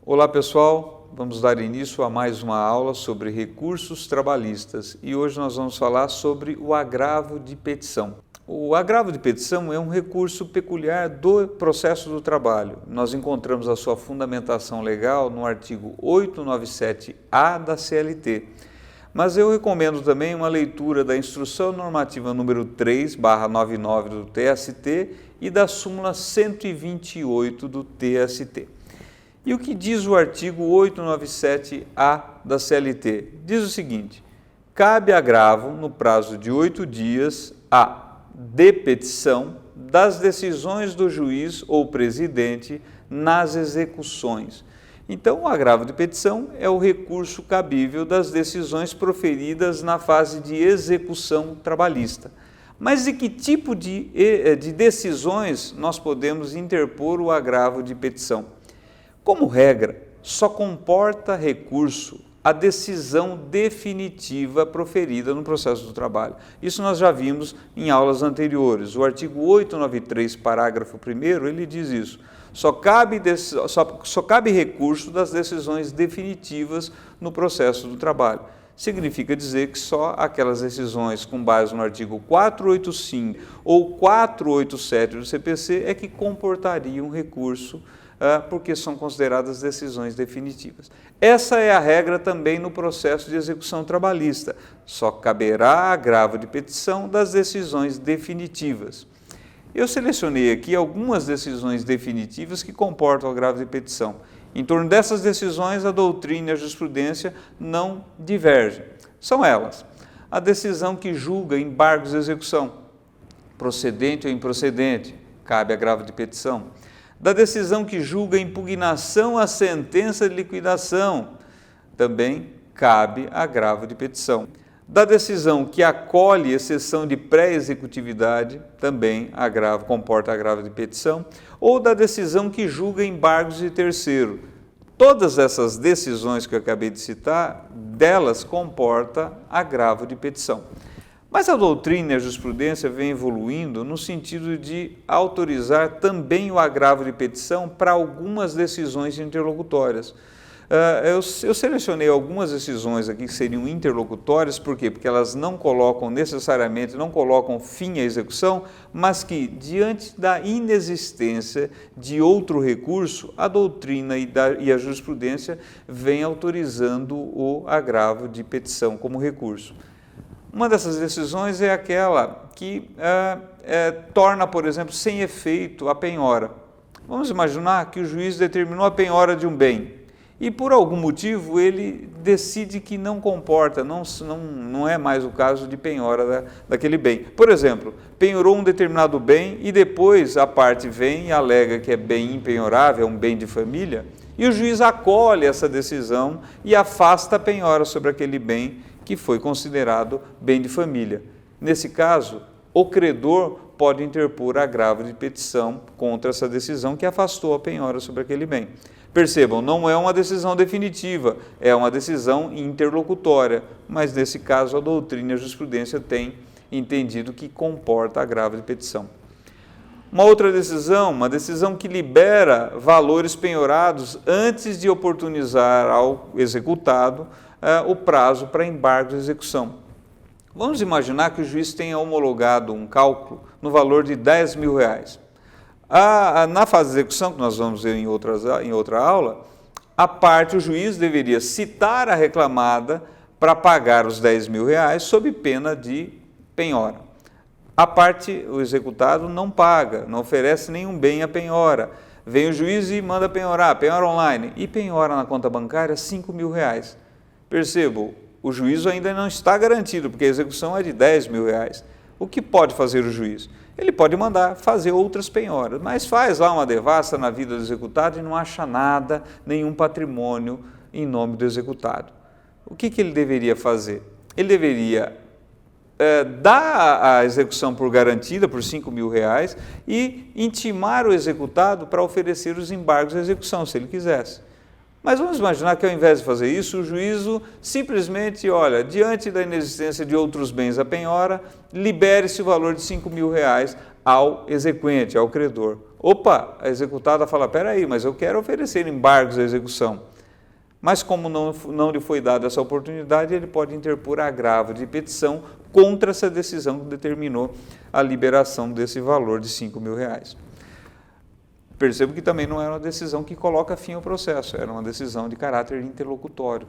Olá pessoal, vamos dar início a mais uma aula sobre recursos trabalhistas e hoje nós vamos falar sobre o agravo de petição. O agravo de petição é um recurso peculiar do processo do trabalho. Nós encontramos a sua fundamentação legal no artigo 897-A da CLT. Mas eu recomendo também uma leitura da Instrução Normativa número 3/99 do TST e da súmula 128 do TST. E o que diz o artigo 897-A da CLT? Diz o seguinte: cabe agravo no prazo de 8 dias de petição das decisões do juiz ou presidente nas execuções. Então, o agravo de petição é o recurso cabível das decisões proferidas na fase de execução trabalhista. Mas de que tipo de decisões nós podemos interpor o agravo de petição? Como regra, só comporta recurso a decisão definitiva proferida no processo do trabalho. Isso nós já vimos em aulas anteriores. O artigo 893, parágrafo 1º, ele diz isso. Só cabe recurso das decisões definitivas no processo do trabalho. Significa dizer que só aquelas decisões com base no artigo 485 ou 487 do CPC é que comportariam recurso, porque são consideradas decisões definitivas. Essa é a regra também no processo de execução trabalhista. Só caberá agravo de petição das decisões definitivas. Eu selecionei aqui algumas decisões definitivas que comportam agravo de petição. Em torno dessas decisões, a doutrina e a jurisprudência não divergem. São elas: a decisão que julga embargos de execução, procedente ou improcedente, cabe agravo de petição. Da decisão que julga impugnação à sentença de liquidação, também cabe agravo de petição. Da decisão que acolhe exceção de pré-executividade, também comporta agravo de petição, ou da decisão que julga embargos de terceiro. Todas essas decisões que eu acabei de citar, delas comporta agravo de petição. Mas a doutrina e a jurisprudência vem evoluindo no sentido de autorizar também o agravo de petição para algumas decisões interlocutórias. Eu selecionei algumas decisões aqui que seriam interlocutórias, por quê? Porque elas não colocam fim à execução, mas que, diante da inexistência de outro recurso, a doutrina e a jurisprudência vem autorizando o agravo de petição como recurso. Uma dessas decisões é aquela que torna, por exemplo, sem efeito a penhora. Vamos imaginar que o juiz determinou a penhora de um bem e, por algum motivo, ele decide que não comporta, não é mais o caso de penhora daquele bem. Por exemplo, penhorou um determinado bem e depois a parte vem e alega que é bem impenhorável, é um bem de família, e o juiz acolhe essa decisão e afasta a penhora sobre aquele bem que foi considerado bem de família. Nesse caso, o credor pode interpor agravo de petição contra essa decisão que afastou a penhora sobre aquele bem. Percebam, não é uma decisão definitiva, é uma decisão interlocutória, mas nesse caso a doutrina e a jurisprudência têm entendido que comporta agravo de petição. Uma outra decisão, uma decisão que libera valores penhorados antes de oportunizar ao executado o prazo para embargo de execução. Vamos imaginar que o juiz tenha homologado um cálculo no valor de R$10.000. Na fase de execução, que nós vamos ver em outra aula, o juiz deveria citar a reclamada para pagar os R$10.000 sob pena de penhora. O executado não paga, não oferece nenhum bem à penhora. Vem o juiz e manda penhorar, penhora online, e penhora na conta bancária R$5.000. Percebam, o juízo ainda não está garantido, porque a execução é de R$10.000. O que pode fazer o juiz? Ele pode mandar fazer outras penhoras, mas faz lá uma devassa na vida do executado e não acha nada, nenhum patrimônio em nome do executado. O que ele deveria fazer? Ele deveria dar a execução por garantida por R$5.000 e intimar o executado para oferecer os embargos de execução, se ele quisesse. Mas vamos imaginar que, ao invés de fazer isso, o juízo simplesmente, diante da inexistência de outros bens à penhora, libere-se o valor de R$5.000 ao exequente, ao credor. Opa, a executada fala, peraí, mas eu quero oferecer embargos à execução. Mas como não lhe foi dada essa oportunidade, ele pode interpor agravo de petição contra essa decisão que determinou a liberação desse valor de R$5.000. Percebo que também não é uma decisão que coloca fim ao processo, era uma decisão de caráter interlocutório.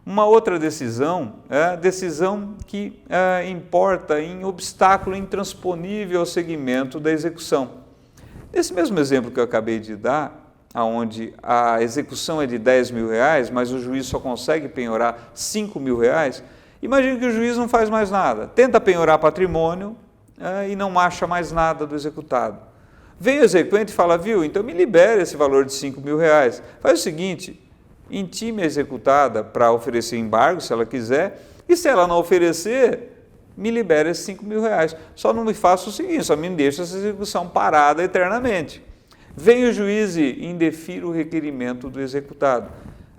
Uma outra decisão é a decisão que importa em obstáculo intransponível ao segmento da execução. Nesse mesmo exemplo que eu acabei de dar, onde a execução é de R$10.000, mas o juiz só consegue penhorar R$5.000, imagine que o juiz não faz mais nada, tenta penhorar patrimônio e não acha mais nada do executado. Vem o exequente e fala, viu, então me libere esse valor de R$5.000. Faz o seguinte, intime a executada para oferecer embargo, se ela quiser, e se ela não oferecer, me libere esses R$5.000. Só não me faça o seguinte, só me deixe essa execução parada eternamente. Vem o juiz e indefira o requerimento do executado.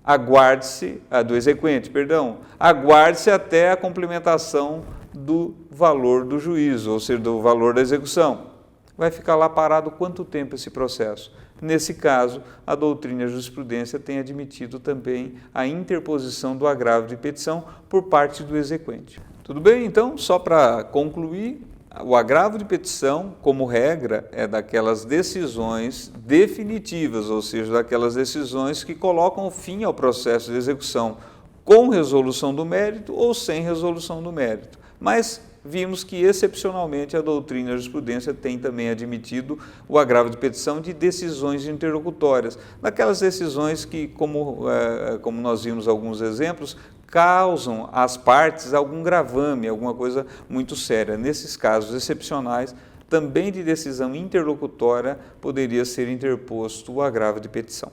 Aguarde-se, do exequente, perdão, aguarde-se até a complementação do valor do juízo, ou seja, do valor da execução. Vai ficar lá parado quanto tempo esse processo? Nesse caso, a doutrina e a jurisprudência têm admitido também a interposição do agravo de petição por parte do exequente. Tudo bem? Então, só para concluir, o agravo de petição, como regra, é daquelas decisões definitivas, ou seja, daquelas decisões que colocam fim ao processo de execução, com resolução do mérito ou sem resolução do mérito. Mas vimos que, excepcionalmente, a doutrina e a jurisprudência tem também admitido o agravo de petição de decisões interlocutórias, daquelas decisões que, como nós vimos alguns exemplos, causam às partes algum gravame, alguma coisa muito séria. Nesses casos excepcionais, também de decisão interlocutória, poderia ser interposto o agravo de petição.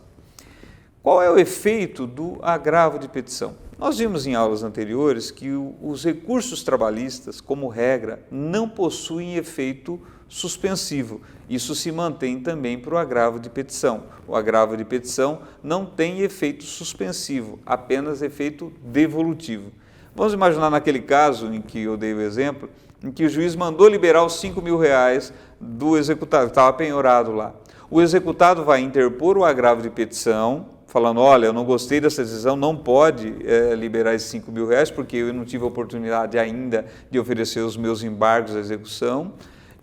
Qual é o efeito do agravo de petição? Nós vimos em aulas anteriores que os recursos trabalhistas, como regra, não possuem efeito suspensivo. Isso se mantém também para o agravo de petição. O agravo de petição não tem efeito suspensivo, apenas efeito devolutivo. Vamos imaginar naquele caso em que eu dei o exemplo, em que o juiz mandou liberar os R$5.000 do executado, estava penhorado lá. O executado vai interpor o agravo de petição, falando, olha, eu não gostei dessa decisão, não pode liberar esses R$5.000 porque eu não tive a oportunidade ainda de oferecer os meus embargos à execução.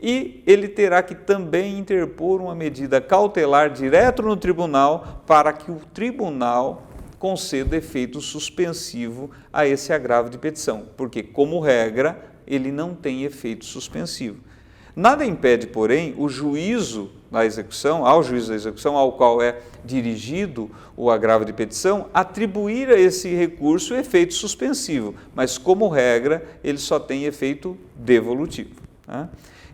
E ele terá que também interpor uma medida cautelar direto no tribunal para que o tribunal conceda efeito suspensivo a esse agravo de petição, porque, como regra, ele não tem efeito suspensivo. Nada impede, porém, o juízo da execução, ao juízo da execução, ao qual é dirigido o agravo de petição, atribuir a esse recurso efeito suspensivo, mas, como regra, ele só tem efeito devolutivo.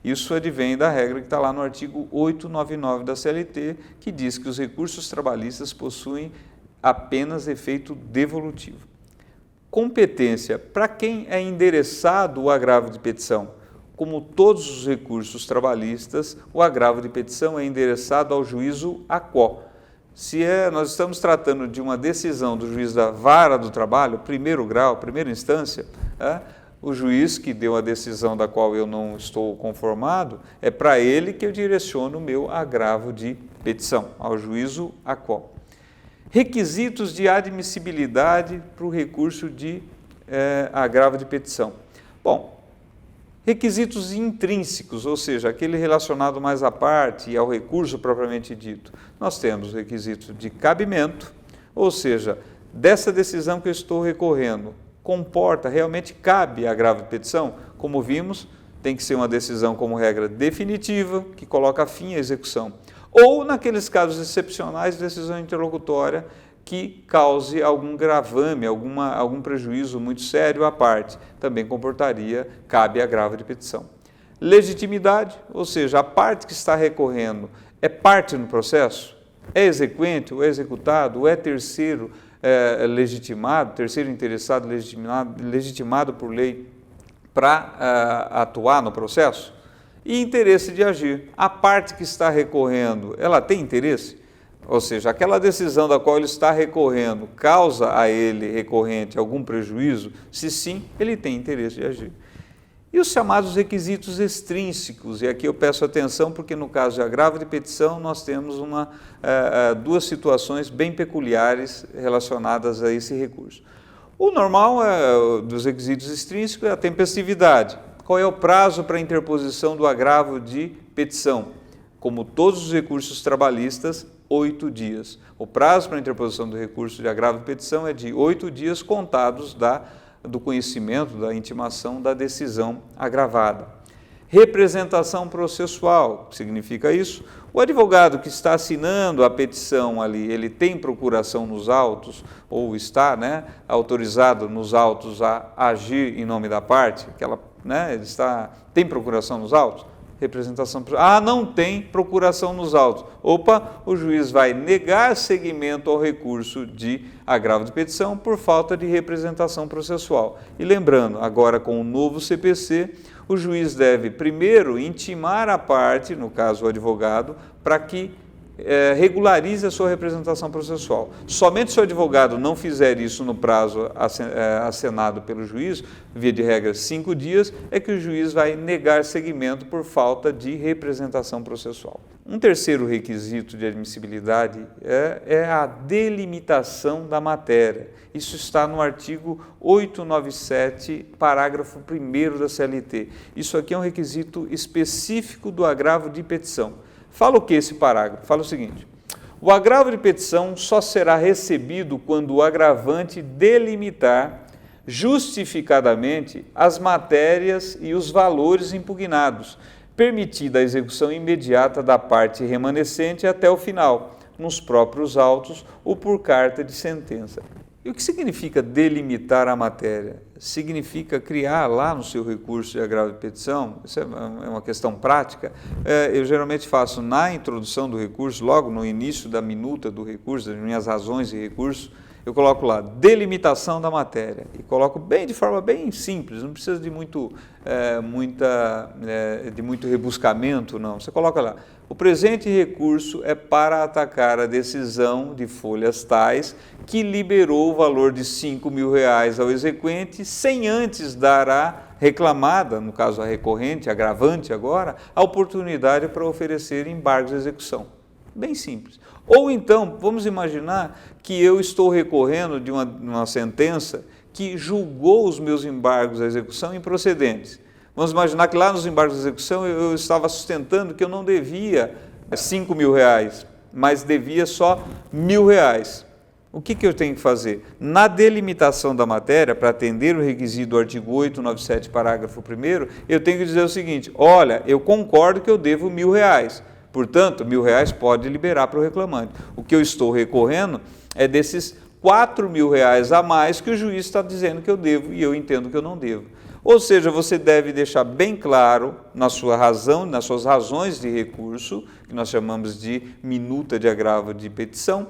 Isso advém da regra que está lá no artigo 899 da CLT, que diz que os recursos trabalhistas possuem apenas efeito devolutivo. Competência. Para quem é endereçado o agravo de petição? Como todos os recursos trabalhistas, o agravo de petição é endereçado ao juízo AQUO. Nós estamos tratando de uma decisão do juiz da vara do trabalho, primeiro grau, primeira instância, o juiz que deu a decisão da qual eu não estou conformado, é para ele que eu direciono o meu agravo de petição, ao juízo AQUO. Requisitos de admissibilidade para o recurso de agravo de petição. Bom, requisitos intrínsecos, ou seja, aquele relacionado mais à parte e ao recurso propriamente dito. Nós temos o requisito de cabimento, ou seja, dessa decisão que eu estou recorrendo, realmente cabe agravo de petição? Como vimos, tem que ser uma decisão como regra definitiva, que coloca fim à execução. Ou, naqueles casos excepcionais, decisão interlocutória que cause algum gravame, algum prejuízo muito sério à parte. Também cabe agravo de petição. Legitimidade, ou seja, a parte que está recorrendo é parte no processo? É exequente, ou é executado, ou é terceiro legitimado, terceiro interessado legitimado por lei para atuar no processo? E interesse de agir. A parte que está recorrendo, ela tem interesse? Ou seja, aquela decisão da qual ele está recorrendo causa a ele, recorrente, algum prejuízo? Se sim, ele tem interesse de agir. E os chamados requisitos extrínsecos, e aqui eu peço atenção porque no caso de agravo de petição nós temos duas situações bem peculiares relacionadas a esse recurso. O normal dos requisitos extrínsecos é a tempestividade. Qual é o prazo para a interposição do agravo de petição? Como todos os recursos trabalhistas, 8 dias. O prazo para a interposição do recurso de agravo de petição é de 8 dias contados do conhecimento, da intimação da decisão agravada. Representação processual, o que significa isso? O advogado que está assinando a petição ali, ele tem procuração nos autos, ou está autorizado nos autos a agir em nome da parte, ele tem procuração nos autos? Representação processual. Não tem procuração nos autos. O juiz vai negar seguimento ao recurso de agravo de petição por falta de representação processual. E lembrando, agora com o novo CPC, o juiz deve primeiro intimar a parte, no caso o advogado, para que regularize a sua representação processual. Somente se o advogado não fizer isso no prazo acenado pelo juiz, via de regra 5 dias, é que o juiz vai negar seguimento por falta de representação processual. Um terceiro requisito de admissibilidade é a delimitação da matéria. Isso está no artigo 897, parágrafo 1º da CLT. Isso aqui é um requisito específico do agravo de petição. Fala o que esse parágrafo? Fala o seguinte: o agravo de petição só será recebido quando o agravante delimitar justificadamente as matérias e os valores impugnados, permitida a execução imediata da parte remanescente até o final, nos próprios autos ou por carta de sentença. E o que significa delimitar a matéria? Significa criar lá no seu recurso de agravo de petição, isso é uma questão prática, eu geralmente faço na introdução do recurso, logo no início da minuta do recurso, das minhas razões de recurso, eu coloco lá, delimitação da matéria, e coloco de forma bem simples, não precisa de muito rebuscamento, não. Você coloca lá, o presente recurso é para atacar a decisão de folhas tais que liberou o valor de R$5.000 ao exequente, sem antes dar à reclamada, no caso a recorrente, agravante agora, a oportunidade para oferecer embargos de execução. Bem simples. Ou então, vamos imaginar que eu estou recorrendo de uma sentença que julgou os meus embargos à execução improcedentes. Vamos imaginar que lá nos embargos de execução eu estava sustentando que eu não devia R$5.000, mas devia só R$1.000. O que eu tenho que fazer? Na delimitação da matéria, para atender o requisito do artigo 897, parágrafo 1º, eu tenho que dizer o seguinte: olha, eu concordo que eu devo R$1.000. Portanto, R$1.000 pode liberar para o reclamante. O que eu estou recorrendo é desses R$4.000 a mais que o juiz está dizendo que eu devo e eu entendo que eu não devo. Ou seja, você deve deixar bem claro na sua razão, nas suas razões de recurso, que nós chamamos de minuta de agravo de petição,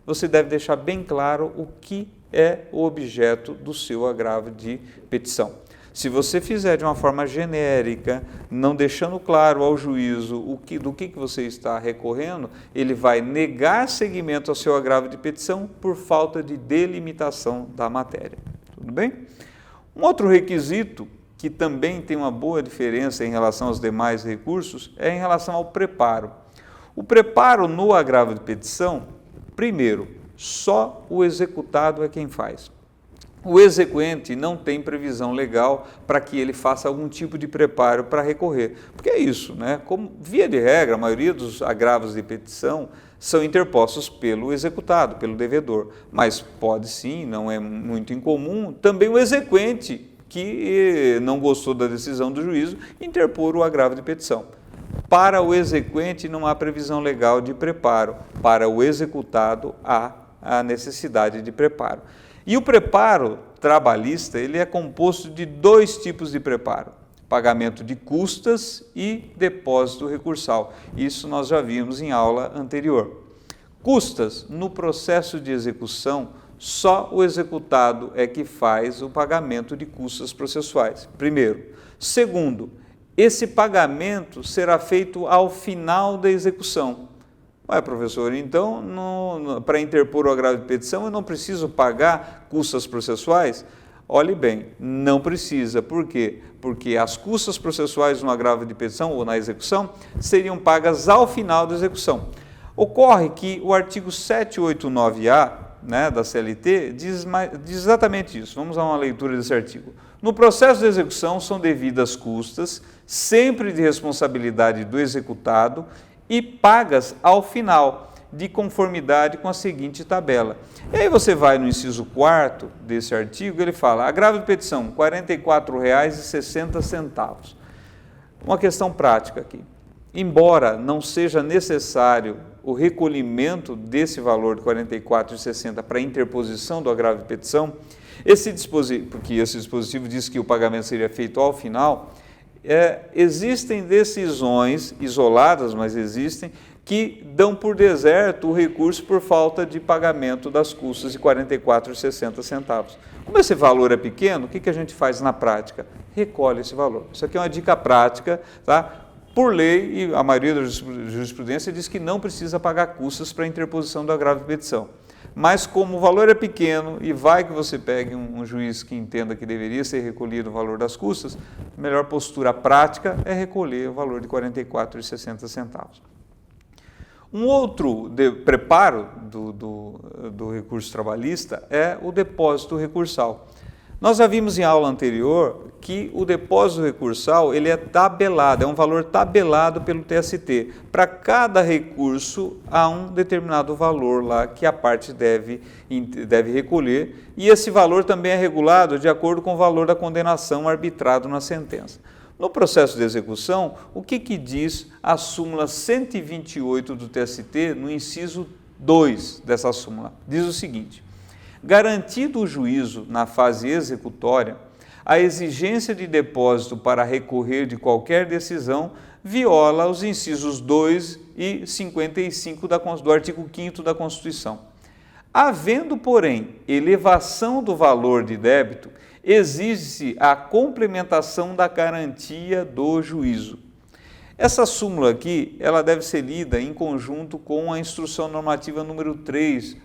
você deve deixar bem claro o que é o objeto do seu agravo de petição. Se você fizer de uma forma genérica, não deixando claro ao juízo do que você está recorrendo, ele vai negar seguimento ao seu agravo de petição por falta de delimitação da matéria. Tudo bem? Um outro requisito, que também tem uma boa diferença em relação aos demais recursos, é em relação ao preparo. O preparo no agravo de petição, primeiro, só o executado é quem faz. O exequente não tem previsão legal para que ele faça algum tipo de preparo para recorrer. Porque é isso, Como, via de regra, a maioria dos agravos de petição são interpostos pelo executado, pelo devedor. Mas pode sim, não é muito incomum, também o exequente, que não gostou da decisão do juízo, interpor o agravo de petição. Para o exequente não há previsão legal de preparo, para o executado há a necessidade de preparo. E o preparo trabalhista, ele é composto de 2 tipos de preparo: pagamento de custas e depósito recursal. Isso nós já vimos em aula anterior. Custas, no processo de execução, só o executado é que faz o pagamento de custas processuais, primeiro. Segundo, esse pagamento será feito ao final da execução. Professor, então, para interpor o agravo de petição, eu não preciso pagar custas processuais? Olhe bem, não precisa. Por quê? Porque as custas processuais no agravo de petição ou na execução seriam pagas ao final da execução. Ocorre que o artigo 789A, da CLT, diz exatamente isso. Vamos a uma leitura desse artigo. No processo de execução são devidas custas, sempre de responsabilidade do executado e pagas ao final, de conformidade com a seguinte tabela. E aí você vai no inciso 4º desse artigo, ele fala, agravo de petição, R$ 44,60. Uma questão prática aqui. Embora não seja necessário o recolhimento desse valor de R$ 44,60 para a interposição do agravo de petição, porque esse dispositivo diz que o pagamento seria feito ao final, existem decisões isoladas, mas existem, que dão por deserto o recurso por falta de pagamento das custas de R$ 44,60. Como esse valor é pequeno, o que a gente faz na prática? Recolhe esse valor. Isso aqui é uma dica prática, tá? Por lei, e a maioria da jurisprudência diz que não precisa pagar custas para a interposição do agravo de petição. Mas como o valor é pequeno e vai que você pegue um juiz que entenda que deveria ser recolhido o valor das custas, a melhor postura prática é recolher o valor de R$ 44,60. Um outro preparo do recurso trabalhista é o depósito recursal. Nós já vimos em aula anterior que o depósito recursal ele é tabelado, é um valor tabelado pelo TST. Para cada recurso há um determinado valor lá que a parte deve recolher e esse valor também é regulado de acordo com o valor da condenação arbitrado na sentença. No processo de execução, o que diz a súmula 128 do TST no inciso 2 dessa súmula? Diz o seguinte: garantido o juízo na fase executória, a exigência de depósito para recorrer de qualquer decisão viola os incisos 2 e 55 do artigo 5º da Constituição. Havendo, porém, elevação do valor de débito, exige-se a complementação da garantia do juízo. Essa súmula aqui, ela deve ser lida em conjunto com a instrução normativa número 3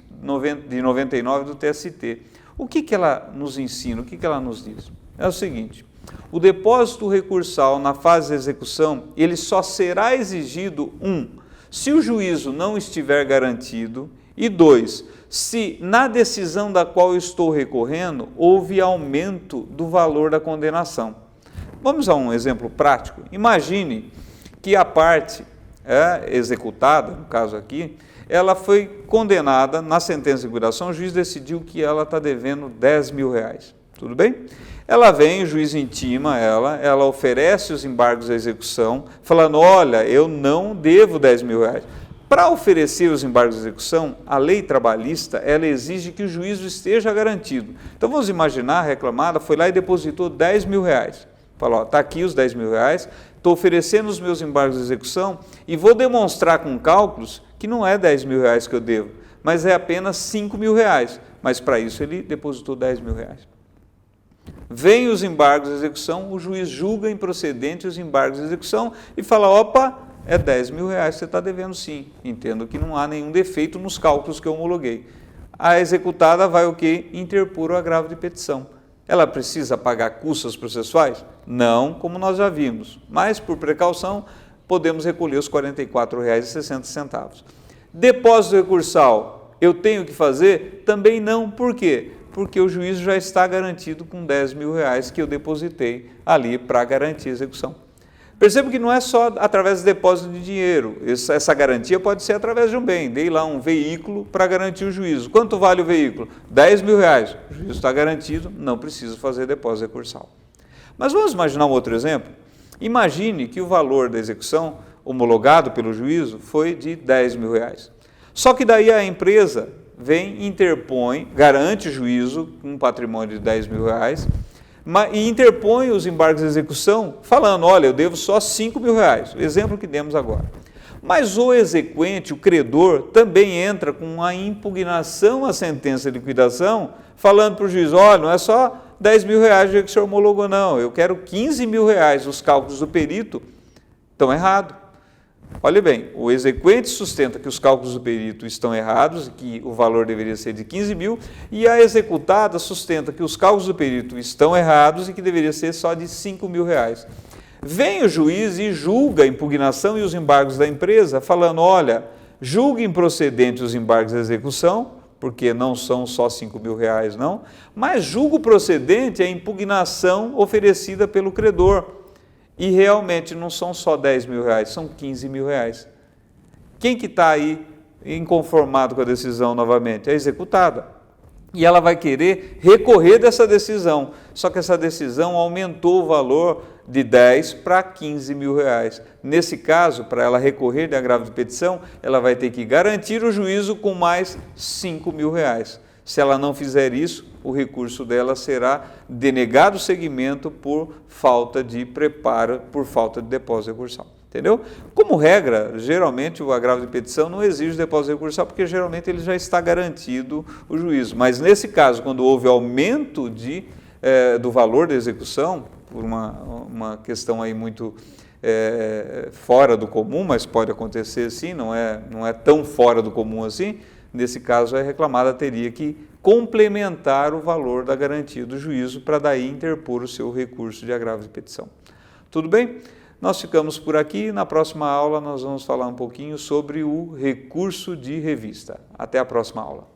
de 99 do TST. O que ela nos ensina? O que ela nos diz? É o seguinte: o depósito recursal na fase de execução, ele só será exigido, se o juízo não estiver garantido, e 2, se na decisão da qual eu estou recorrendo, houve aumento do valor da condenação. Vamos a um exemplo prático. Imagine que a parte executada, no caso aqui, ela foi condenada na sentença de liquidação, o juiz decidiu que ela está devendo R$10.000, tudo bem? Ela vem, o juiz intima ela oferece os embargos à execução, falando, olha, eu não devo R$10.000. Para oferecer os embargos de execução, a lei trabalhista, ela exige que o juízo esteja garantido. Então, vamos imaginar, a reclamada foi lá e depositou R$10.000. Falou, está aqui os R$10.000, estou oferecendo os meus embargos de execução e vou demonstrar com cálculos que não é R$10.000 que eu devo, mas é apenas R$5.000. Mas para isso ele depositou R$10.000. Vem os embargos de execução, o juiz julga improcedente os embargos de execução e fala, opa, é R$10.000 que você está devendo sim. Entendo que não há nenhum defeito nos cálculos que eu homologuei. A executada vai o quê? Interpor o agravo de petição. Ela precisa pagar custas processuais? Não, como nós já vimos. Mas, por precaução, podemos recolher os R$ 44,60. Depósito recursal, eu tenho que fazer? Também não. Por quê? Porque o juízo já está garantido com R$10.000 que eu depositei ali para garantir a execução. Perceba que não é só através do depósito de dinheiro, essa garantia pode ser através de um bem. Dei lá um veículo para garantir o juízo. Quanto vale o veículo? R$10.000. O juízo está garantido, não preciso fazer depósito recursal. Mas vamos imaginar um outro exemplo? Imagine que o valor da execução homologado pelo juízo foi de R$10.000. Só que daí a empresa vem, interpõe, garante o juízo com um patrimônio de R$10.000, e interpõe os embargos de execução falando, olha, eu devo só R$5.000, o exemplo que demos agora. Mas o exequente, o credor, também entra com uma impugnação à sentença de liquidação, falando para o juiz, olha, não é só R$10.000 que o senhor homologou, não, eu quero R$15.000, os cálculos do perito estão errados. Olha bem, o exequente sustenta que os cálculos do perito estão errados e que o valor deveria ser de 15 mil, e a executada sustenta que os cálculos do perito estão errados e que deveria ser só de 5 mil reais. Vem o juiz e julga a impugnação e os embargos da empresa, falando, olha, julgue improcedente os embargos da execução, porque não são só 5 mil reais não, mas julgo procedente a impugnação oferecida pelo credor. E realmente não são só 10 mil reais, são 15 mil reais. Quem que está aí inconformado com a decisão novamente? A executada. E ela vai querer recorrer dessa decisão, só que essa decisão aumentou o valor de 10 para 15 mil reais. Nesse caso, para ela recorrer de agravo de petição, ela vai ter que garantir o juízo com mais 5 mil reais. Se ela não fizer isso, o recurso dela será denegado o segmento por falta de preparo, por falta de depósito recursal. Entendeu? Como regra, geralmente o agravo de petição não exige depósito recursal, porque geralmente ele já está garantido o juízo. Mas nesse caso, quando houve aumento do valor da execução, por uma questão aí muito fora do comum, mas pode acontecer sim, não é tão fora do comum assim, nesse caso a reclamada teria que complementar o valor da garantia do juízo para daí interpor o seu recurso de agravo de petição. Tudo bem? Nós ficamos por aqui. Na próxima aula nós vamos falar um pouquinho sobre o recurso de revista. Até a próxima aula.